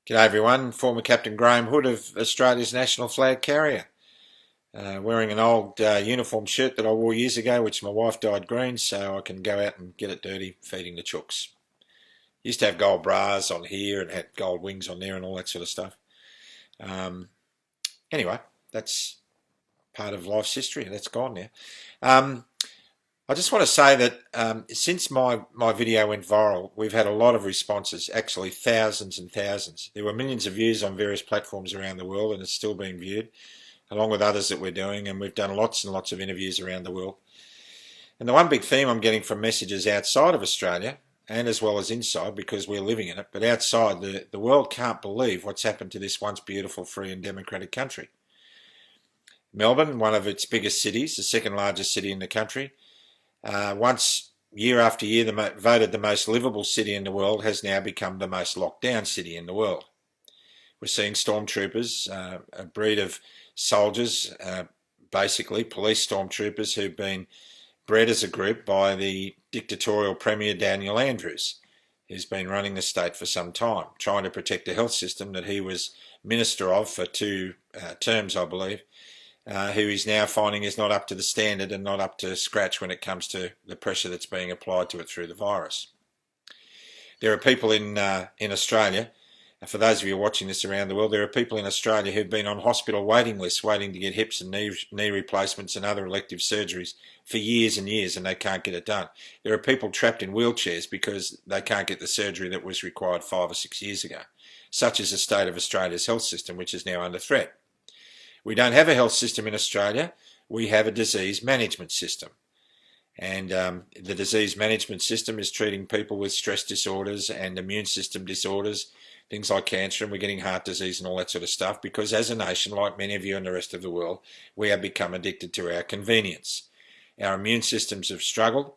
G'day everyone, former Captain Graham Hood of Australia's national flag carrier. Wearing an old uniform shirt that I wore years ago, which my wife dyed green, so I can go out and get it dirty feeding the chooks. Used to have gold bras on here and had gold wings on there and all that sort of stuff. Anyway, that's part of life's history. That's gone now. I just want to say that since my video went viral, we've had a lot of responses, actually thousands and thousands. There were millions of views on various platforms around the world, and it's still being viewed, along with others that we're doing, and we've done lots and lots of interviews around the world. And the one big theme I'm getting from messages outside of Australia, and as well as inside, because we're living in it, but outside, the world can't believe what's happened to this once beautiful, free and democratic country. Melbourne, one of its biggest cities, the second largest city in the country, once year after year voted the most livable city in the world, has now become the most locked down city in the world. We're seeing stormtroopers, a breed of soldiers, basically police stormtroopers who've been bred as a group by the dictatorial Premier Daniel Andrews, who's been running the state for some time, trying to protect the health system that he was minister of for two terms, I believe. Who he's now finding is not up to the standard and not up to scratch when it comes to the pressure that's being applied to it through the virus. There are people in Australia, and for those of you watching this around the world, there are people in Australia who've been on hospital waiting lists waiting to get hips and knee replacements and other elective surgeries for years and years, and they can't get it done. There are people trapped in wheelchairs because they can't get the surgery that was required 5 or 6 years ago. Such is the state of Australia's health system, which is now under threat. We don't have a health system in Australia, we have a disease management system. And the disease management system is treating people with stress disorders and immune system disorders, things like cancer, and we're getting heart disease and all that sort of stuff, because as a nation, like many of you in the rest of the world, we have become addicted to our convenience. Our immune systems have struggled,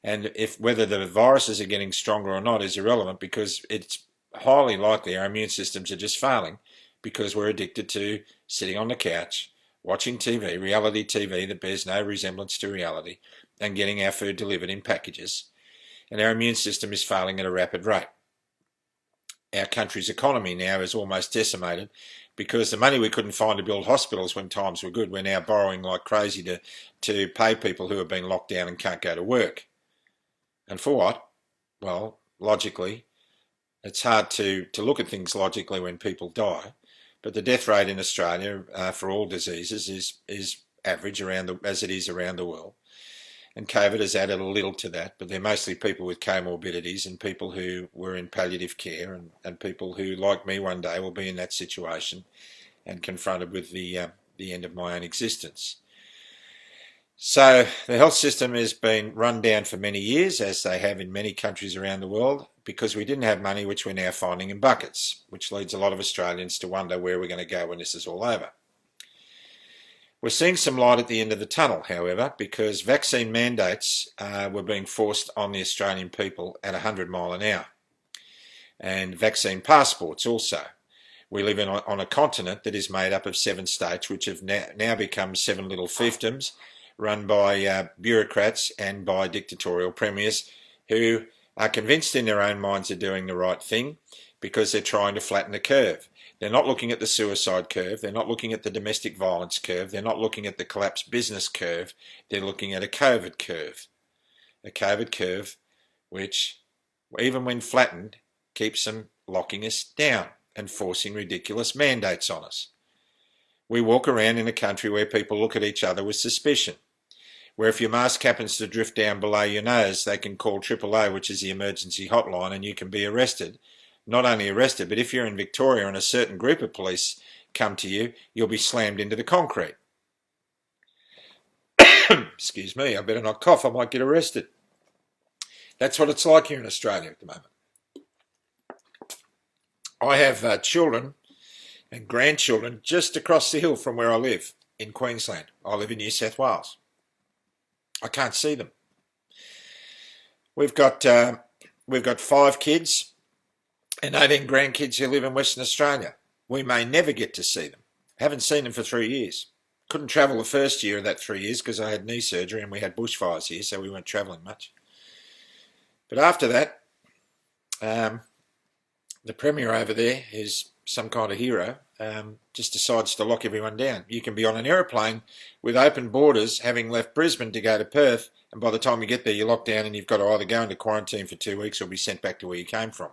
and whether the viruses are getting stronger or not is irrelevant, because it's highly likely our immune systems are just failing, because we're addicted to sitting on the couch, watching TV, reality TV that bears no resemblance to reality, and getting our food delivered in packages. And our immune system is failing at a rapid rate. Our country's economy now is almost decimated because the money we couldn't find to build hospitals when times were good, we're now borrowing like crazy to pay people who have been locked down and can't go to work. And for what? Well, logically, it's hard to look at things logically when people die. But the death rate in Australia for all diseases is average as it is around the world. And COVID has added a little to that, but they're mostly people with comorbidities and people who were in palliative care and people who, like me one day, will be in that situation and confronted with the end of my own existence. So the health system has been run down for many years, as they have in many countries around the world, because we didn't have money, which we're now finding in buckets, which leads a lot of Australians to wonder where we're going to go when this is all over. We're seeing some light at the end of the tunnel, however, because vaccine mandates were being forced on the Australian people at 100 mile an hour. And vaccine passports also. We live on a continent that is made up of 7 states, which have now become 7 little fiefdoms, run by bureaucrats and by dictatorial premiers who are convinced in their own minds they're doing the right thing because they're trying to flatten the curve. They're not looking at the suicide curve, they're not looking at the domestic violence curve, they're not looking at the collapsed business curve, they're looking at a COVID curve. A COVID curve which, even when flattened, keeps them locking us down and forcing ridiculous mandates on us. We walk around in a country where people look at each other with suspicion, where if your mask happens to drift down below your nose, they can call AAA, which is the emergency hotline, and you can be arrested. Not only arrested, but if you're in Victoria and a certain group of police come to you, you'll be slammed into the concrete. Excuse me, I better not cough, I might get arrested. That's what it's like here in Australia at the moment. I have children and grandchildren just across the hill from where I live in Queensland. I live in New South Wales. I can't see them. We've got 5 kids and 18 grandkids who live in Western Australia. We may never get to see them. Haven't seen them for 3 years. Couldn't travel the first year of that 3 years because I had knee surgery and we had bushfires here, so we weren't travelling much. But after that, the Premier over there is some kind of hero, just decides to lock everyone down. You can be on an aeroplane with open borders, having left Brisbane to go to Perth, and by the time you get there, you're locked down and you've got to either go into quarantine for 2 weeks or be sent back to where you came from.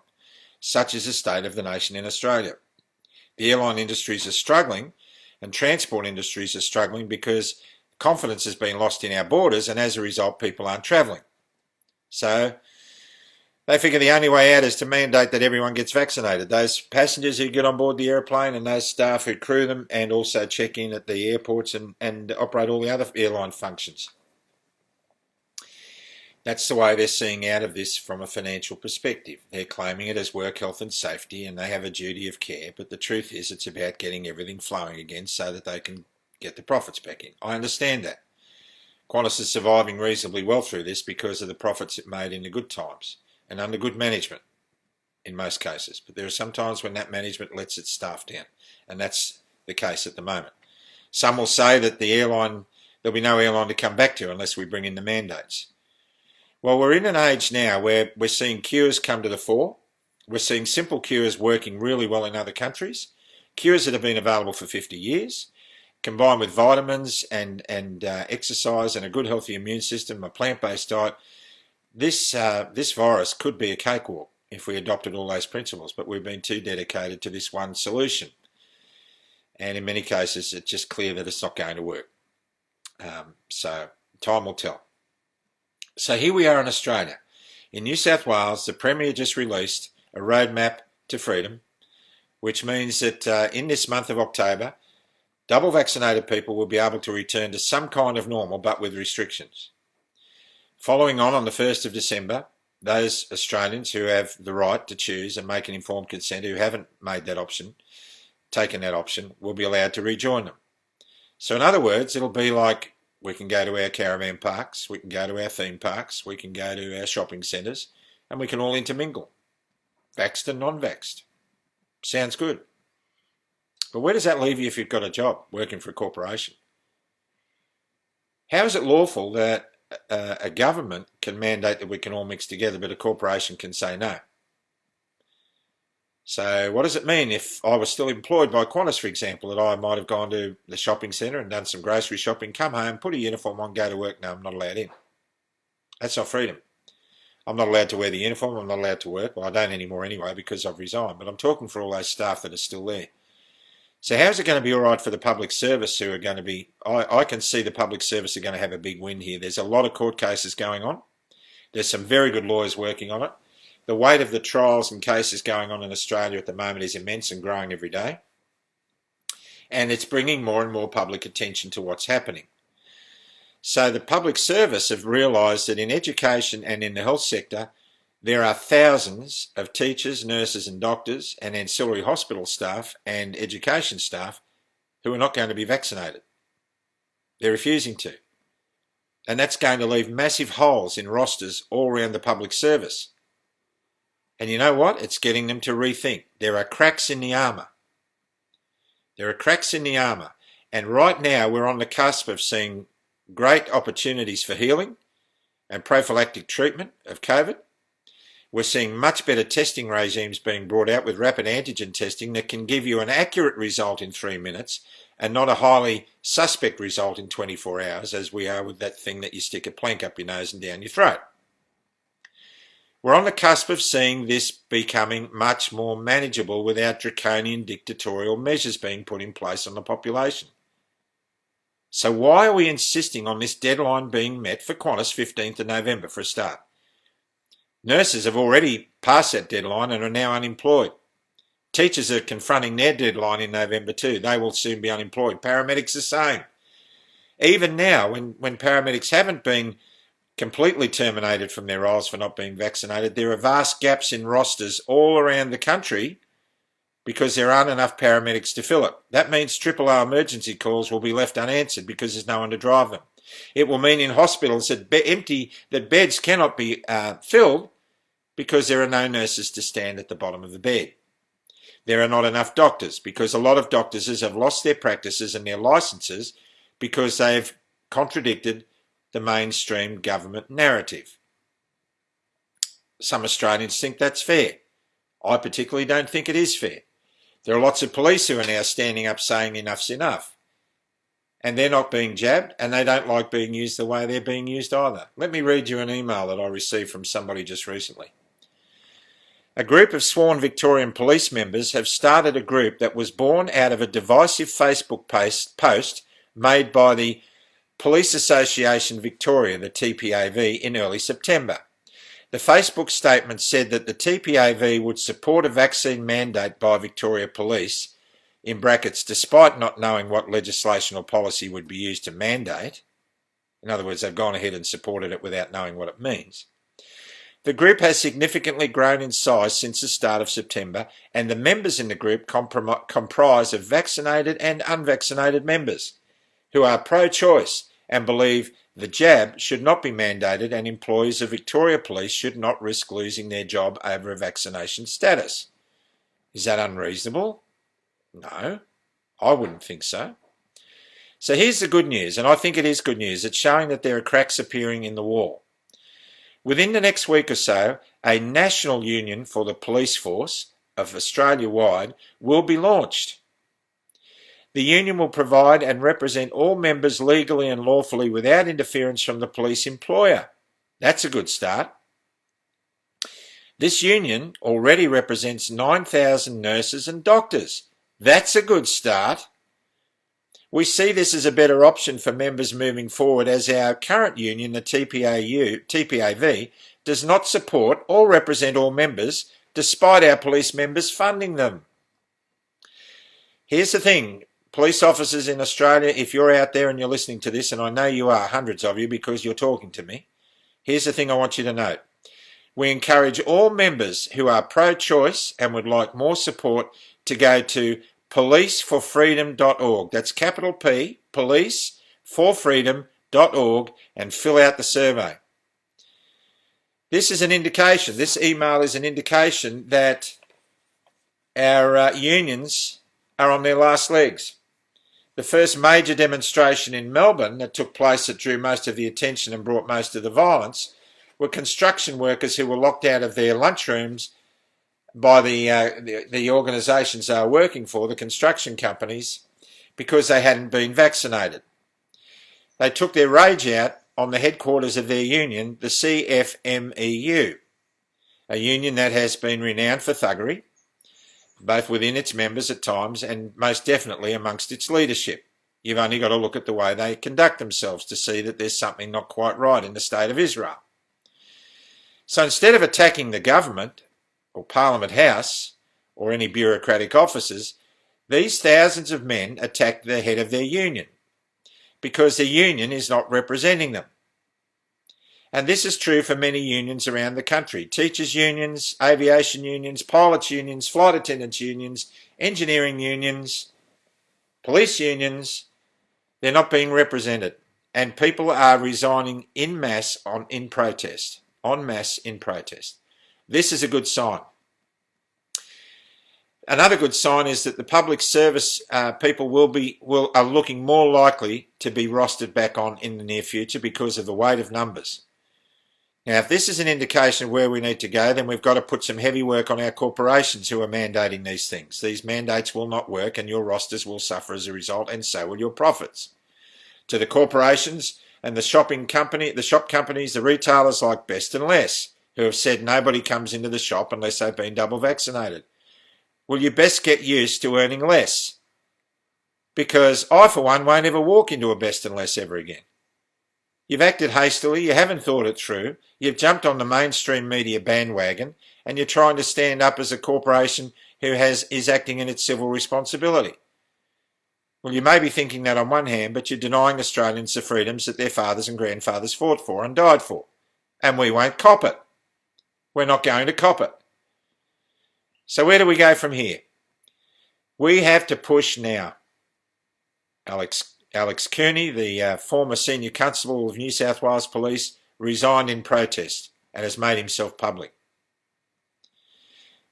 Such is the state of the nation in Australia. The airline industries are struggling, and transport industries are struggling because confidence has been lost in our borders, and as a result, people aren't travelling. So they figure the only way out is to mandate that everyone gets vaccinated. Those passengers who get on board the airplane and those staff who crew them, and also check in at the airports and operate all the other airline functions. That's the way they're seeing out of this from a financial perspective. They're claiming it as work health and safety, and they have a duty of care, but the truth is it's about getting everything flowing again so that they can get the profits back in. I understand that. Qantas is surviving reasonably well through this because of the profits it made in the good times and under good management in most cases. But there are some times when that management lets its staff down, and that's the case at the moment. Some will say that there'll be no airline to come back to unless we bring in the mandates. Well, we're in an age now where we're seeing cures come to the fore. We're seeing simple cures working really well in other countries. Cures that have been available for 50 years, combined with vitamins and exercise and a good healthy immune system, a plant-based diet. This virus could be a cakewalk if we adopted all those principles, but we've been too dedicated to this one solution. And in many cases, it's just clear that it's not going to work. So time will tell. So here we are in Australia. In New South Wales, the Premier just released a roadmap to freedom, which means that in this month of October, double vaccinated people will be able to return to some kind of normal, but with restrictions. Following on the 1st of December, those Australians who have the right to choose and make an informed consent, who haven't made that option, taken that option, will be allowed to rejoin them. So in other words, it'll be like we can go to our caravan parks, we can go to our theme parks, we can go to our shopping centres, and we can all intermingle, vaxxed and non-vaxxed. Sounds good. But where does that leave you if you've got a job working for a corporation? How is it lawful that a government can mandate that we can all mix together, but a corporation can say no? So what does it mean if I was still employed by Qantas, for example, that I might have gone to the shopping centre and done some grocery shopping, come home, put a uniform on, go to work? No, I'm not allowed in. That's not freedom. I'm not allowed to wear the uniform, I'm not allowed to work. Well, I don't anymore anyway because I've resigned, but I'm talking for all those staff that are still there. So how's it going to be all right for the public service who are going to be... I can see the public service are going to have a big win here. There's a lot of court cases going on. There's some very good lawyers working on it. The weight of the trials and cases going on in Australia at the moment is immense and growing every day. And it's bringing more and more public attention to what's happening. So the public service have realised that in education and in the health sector, there are thousands of teachers, nurses and doctors and ancillary hospital staff and education staff who are not going to be vaccinated. They're refusing to. And that's going to leave massive holes in rosters all around the public service. And you know what? It's getting them to rethink. There are cracks in the armour. There are cracks in the armour. And right now we're on the cusp of seeing great opportunities for healing and prophylactic treatment of COVID. We're seeing much better testing regimes being brought out with rapid antigen testing that can give you an accurate result in 3 minutes and not a highly suspect result in 24 hours, as we are with that thing that you stick a plank up your nose and down your throat. We're on the cusp of seeing this becoming much more manageable without draconian dictatorial measures being put in place on the population. So why are we insisting on this deadline being met for Qantas 15th of November for a start? Nurses have already passed that deadline and are now unemployed. Teachers are confronting their deadline in November too. They will soon be unemployed. Paramedics the same. Even now, when paramedics haven't been completely terminated from their roles for not being vaccinated, there are vast gaps in rosters all around the country because there aren't enough paramedics to fill it. That means O emergency calls will be left unanswered because there's no one to drive them. It will mean in hospitals that beds cannot be filled because there are no nurses to stand at the bottom of the bed. There are not enough doctors because a lot of doctors have lost their practices and their licences because they've contradicted the mainstream government narrative. Some Australians think that's fair. I particularly don't think it is fair. There are lots of police who are now standing up saying enough's enough. And they're not being jabbed, and they don't like being used the way they're being used either. Let me read you an email that I received from somebody just recently. A group of sworn Victorian police members have started a group that was born out of a divisive Facebook post made by the Police Association Victoria, the TPAV, in early September. The Facebook statement said that the TPAV would support a vaccine mandate by Victoria Police, in brackets, despite not knowing what legislation or policy would be used to mandate. In other words, they've gone ahead and supported it without knowing what it means. The group has significantly grown in size since the start of September, and the members in the group comprise of vaccinated and unvaccinated members who are pro-choice and believe the jab should not be mandated and employees of Victoria Police should not risk losing their job over a vaccination status. Is that unreasonable? No, I wouldn't think so. So here's the good news, and I think it is good news. It's showing that there are cracks appearing in the wall. Within the next week or so, a national union for the police force of Australia-wide will be launched. The union will provide and represent all members legally and lawfully without interference from the police employer. That's a good start. This union already represents 9,000 nurses and doctors. That's a good start. We see this as a better option for members moving forward, as our current union, the TPAV, does not support or represent all members, despite our police members funding them. Here's the thing, police officers in Australia, if you're out there and you're listening to this, and I know you are, hundreds of you, because you're talking to me, here's the thing I want you to note. We encourage all members who are pro-choice and would like more support to go to policeforfreedom.org. That's capital P, policeforfreedom.org, and fill out the survey. This is an indication, this email is an indication that our unions are on their last legs. The first major demonstration in Melbourne that took place that drew most of the attention and brought most of the violence were construction workers who were locked out of their lunchrooms by the organisations they were working for, the construction companies, because they hadn't been vaccinated. They took their rage out on the headquarters of their union, the CFMEU, a union that has been renowned for thuggery, both within its members at times and most definitely amongst its leadership. You've only got to look at the way they conduct themselves to see that there's something not quite right in the state of Israel. So instead of attacking the government, or Parliament House, or any bureaucratic offices, these thousands of men attacked the head of their union, because the union is not representing them. And this is true for many unions around the country. Teachers' unions, aviation unions, pilots' unions, flight attendants' unions, engineering unions, police unions, they're not being represented. And people are resigning en masse in protest. This is a good sign. Another good sign is that the public service people are looking more likely to be rostered back on in the near future because of the weight of numbers. Now, if this is an indication of where we need to go, then we've got to put some heavy work on our corporations who are mandating these things. These mandates will not work and your rosters will suffer as a result, and so will your profits. To the corporations and the shop companies, the retailers like Best and Less, who have said nobody comes into the shop unless they've been double vaccinated. Well, you best get used to earning less, because I, for one, won't ever walk into a Best and Less ever again. You've acted hastily, you haven't thought it through, you've jumped on the mainstream media bandwagon, and you're trying to stand up as a corporation who is acting in its civil responsibility. Well, you may be thinking that on one hand, but you're denying Australians the freedoms that their fathers and grandfathers fought for and died for. And we won't cop it. We're not going to cop it. So where do we go from here? We have to push now. Alex Kearney, the former senior constable of New South Wales Police, resigned in protest and has made himself public.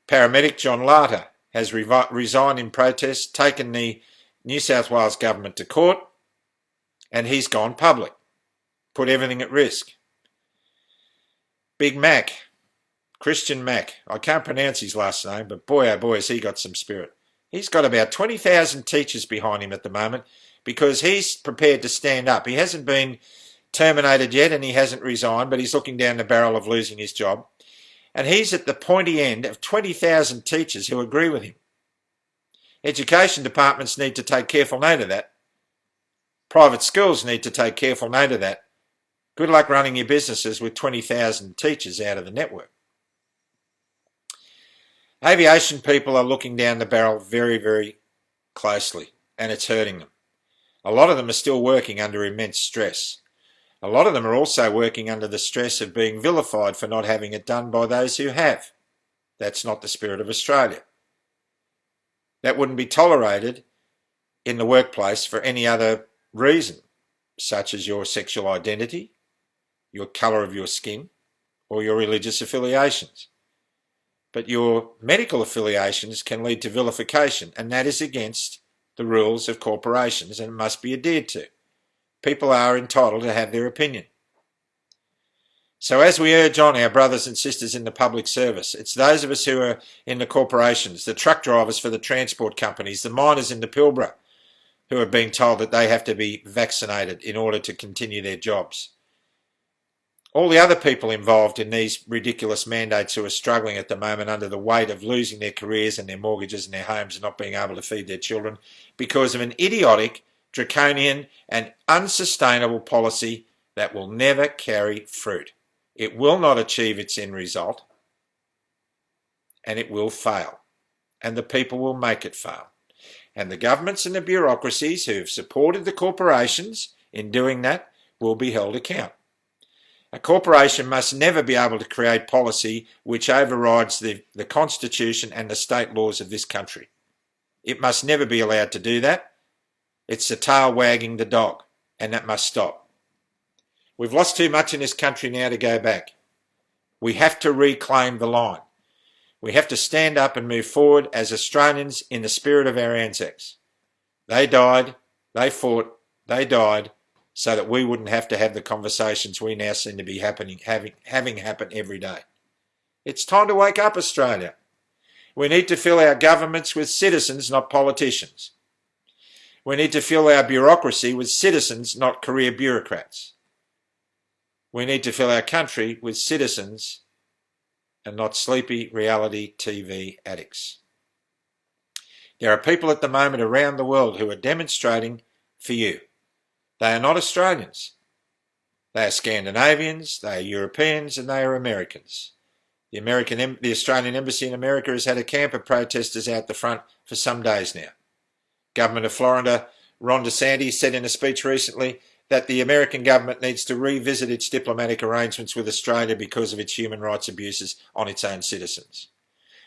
Paramedic John Larter has resigned in protest, taken the New South Wales government to court, and he's gone public, put everything at risk. Big Mac, Christian Mac, I can't pronounce his last name, but boy oh boy has he got some spirit. He's got about 20,000 teachers behind him at the moment because he's prepared to stand up. He hasn't been terminated yet and he hasn't resigned, but he's looking down the barrel of losing his job. And he's at the pointy end of 20,000 teachers who agree with him. Education departments need to take careful note of that. Private schools need to take careful note of that. Good luck running your businesses with 20,000 teachers out of the network. Aviation people are looking down the barrel very, very closely, and it's hurting them. A lot of them are still working under immense stress. A lot of them are also working under the stress of being vilified for not having it done by those who have. That's not the spirit of Australia. That wouldn't be tolerated in the workplace for any other reason, such as your sexual identity, your colour of your skin, or your religious affiliations. But your medical affiliations can lead to vilification, and that is against the rules of corporations and must be adhered to. People are entitled to have their opinion. So as we urge on our brothers and sisters in the public service, it's those of us who are in the corporations, the truck drivers for the transport companies, the miners in the Pilbara, who are being told that they have to be vaccinated in order to continue their jobs. All the other people involved in these ridiculous mandates who are struggling at the moment under the weight of losing their careers and their mortgages and their homes and not being able to feed their children because of an idiotic, draconian and unsustainable policy that will never carry fruit. It will not achieve its end result and it will fail, and the people will make it fail. And the governments and the bureaucracies who have supported the corporations in doing that will be held account. A corporation must never be able to create policy which overrides the Constitution and the state laws of this country. It must never be allowed to do that. It's the tail wagging the dog, and that must stop. We've lost too much in this country now to go back. We have to reclaim the line. We have to stand up and move forward as Australians in the spirit of our Anzacs. They died, they fought, they died, so that we wouldn't have to have the conversations we now seem to be having happen every day. It's time to wake up, Australia. We need to fill our governments with citizens, not politicians. We need to fill our bureaucracy with citizens, not career bureaucrats. We need to fill our country with citizens and not sleepy reality TV addicts. There are people at the moment around the world who are demonstrating for you. They are not Australians. They are Scandinavians, they are Europeans, and they are Americans. The Australian Embassy in America has had a camp of protesters out the front for some days now. Government of Florida, Ron DeSantis, said in a speech recently that the American government needs to revisit its diplomatic arrangements with Australia because of its human rights abuses on its own citizens.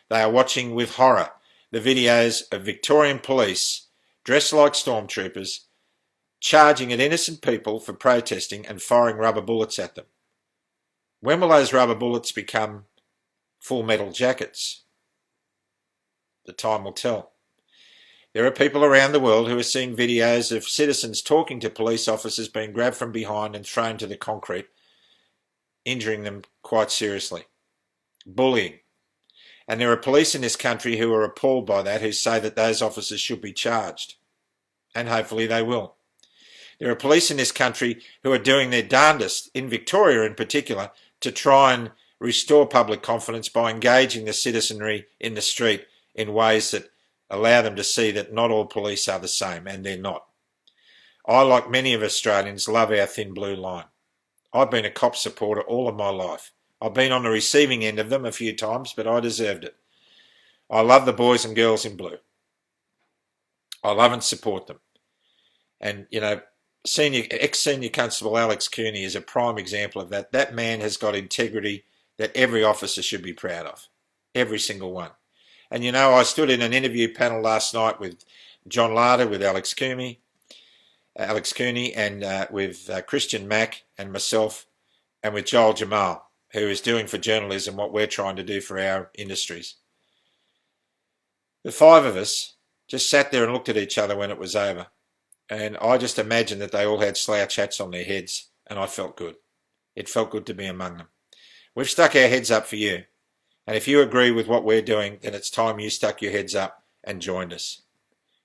They are watching with horror the videos of Victorian police dressed like stormtroopers charging at innocent people for protesting and firing rubber bullets at them. When will those rubber bullets become full metal jackets? The time will tell. There are people around the world who are seeing videos of citizens talking to police officers being grabbed from behind and thrown to the concrete, injuring them quite seriously. Bullying. And there are police in this country who are appalled by that, who say that those officers should be charged. And hopefully they will. There are police in this country who are doing their darndest, in Victoria in particular, to try and restore public confidence by engaging the citizenry in the street in ways that allow them to see that not all police are the same, and they're not. I, like many of Australians, love our thin blue line. I've been a cop supporter all of my life. I've been on the receiving end of them a few times, but I deserved it. I love the boys and girls in blue. I love and support them. And, you know, ex-senior constable Alex Cooney is a prime example of that. That man has got integrity that every officer should be proud of. Every single one. And, you know, I stood in an interview panel last night with John Larder, with Alex Cooney, and with Christian Mack and myself, and with Joel Jamal, who is doing for journalism what we're trying to do for our industries. The five of us just sat there and looked at each other when it was over. And I just imagined that they all had slouch hats on their heads, and I felt good. It felt good to be among them. We've stuck our heads up for you. And if you agree with what we're doing, then it's time you stuck your heads up and joined us.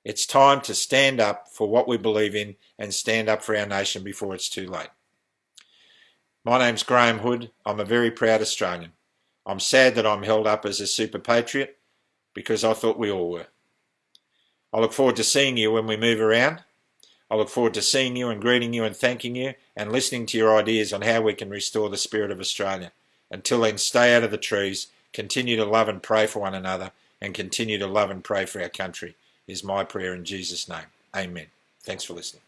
It's time to stand up for what we believe in and stand up for our nation before it's too late. My name's Graham Hood. I'm a very proud Australian. I'm sad that I'm held up as a super patriot because I thought we all were. I look forward to seeing you when we move around. I look forward to seeing you and greeting you and thanking you and listening to your ideas on how we can restore the spirit of Australia. Until then, stay out of the trees, continue to love and pray for one another, and continue to love and pray for our country is my prayer in Jesus' name. Amen. Thanks for listening.